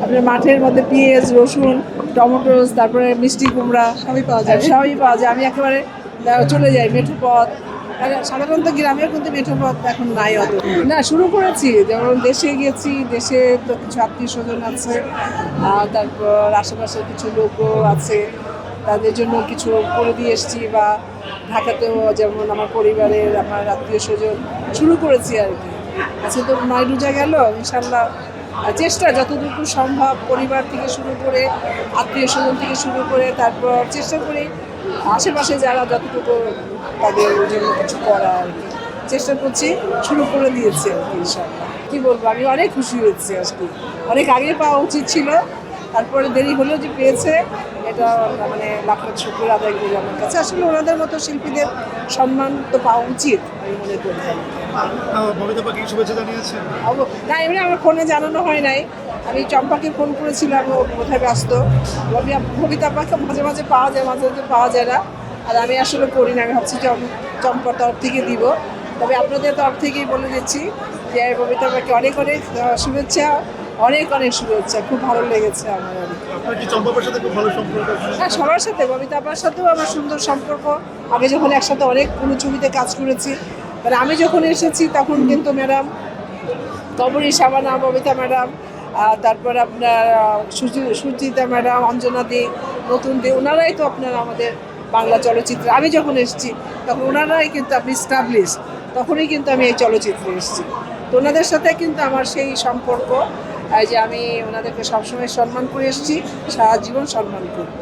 আপনার মাঠের মধ্যে পেঁয়াজ, রসুন, টমেটো, তারপরে মিষ্টি কুমড়া সবই পাওয়া যায়। আমি একেবারে চলে যাই মেঠোপথ। আর সাধারণত গ্রামেও কিন্তু মেঠোপথ এখন নাই অত। না, শুরু করেছি, যেমন দেশে গেছি, দেশে তো কিছু আত্মীয় স্বজন আছে, তারপর আশেপাশে কিছু লোকও আছে, তাদের জন্য কিছু করে দিয়ে এসেছি, বা ঢাকাতেও যেমন আমার পরিবারের, আমার আত্মীয় স্বজন শুরু করেছি আর কি। আচ্ছা, তো মায়ের রোজা গেল, ইনশাল্লাহ চেষ্টা যতটুকু সম্ভব পরিবার থেকে শুরু করে, আত্মীয় স্বজন থেকে শুরু করে, তারপর চেষ্টা করি আশেপাশে যারা যতটুকু তাদের জন্য কিছু করা আর কি চেষ্টা করছি, শুরু করে দিয়েছি আর কি। ইনশাল্লাহ কী বলবো, আমি অনেক খুশি হয়েছি আজকে। অনেক আগে পাওয়া উচিত ছিল, তারপরে দেরি হলেও যে পেয়েছে, এটা মানে লাখ লাখ শুকর আদায় করি আমার কাছে। আসলে ওনাদের মতো শিল্পীদের সম্মান তো পাওয়া উচিত আমি মনে করি। না, এমনি আমার ফোনে জানানো হয় নাই। আমি চম্পাকে ফোন করেছিলাম, ও কোথায় ব্যস্ত। ববিতা আপাকে মাঝে মাঝে পাওয়া যায়, মাঝে মাঝে পাওয়া যায় না। আর আমি আসলে করি না, আমি ভাবছি চম্পার তরফ থেকে দিব। তবে আপনাদের তরফ থেকেই বলে দিচ্ছি যে ববিতা আপাকে অনেক অনেক শুভেচ্ছা, অনেক অনেক শুভেচ্ছা। খুব ভালো লেগেছে আমার। হ্যাঁ, সবার সাথে, ববিতা আপার সাথেও আমার সুন্দর সম্পর্ক। আগে যখন একসাথে অনেকগুলো ছবিতে কাজ করেছি, মানে আমি যখন এসেছি তখন কিন্তু ম্যাডাম তবরি, শাবানা, ববিতা ম্যাডাম, তারপর আপনার সুচিতা ম্যাডাম, অঞ্জনা দে, নতুন দে, ওনারাই তো আপনার আমাদের বাংলা চলচ্চিত্রে, আমি যখন এসেছি তখন ওনারাই কিন্তু আপনি স্টাবলিশ, তখনই কিন্তু আমি এই চলচ্চিত্রে এসেছি। তো ওনাদের সাথে কিন্তু আমার সেই সম্পর্ক, যে আমি ওনাদেরকে সবসময় সম্মান করে এসেছি, সারা জীবন সম্মান করব।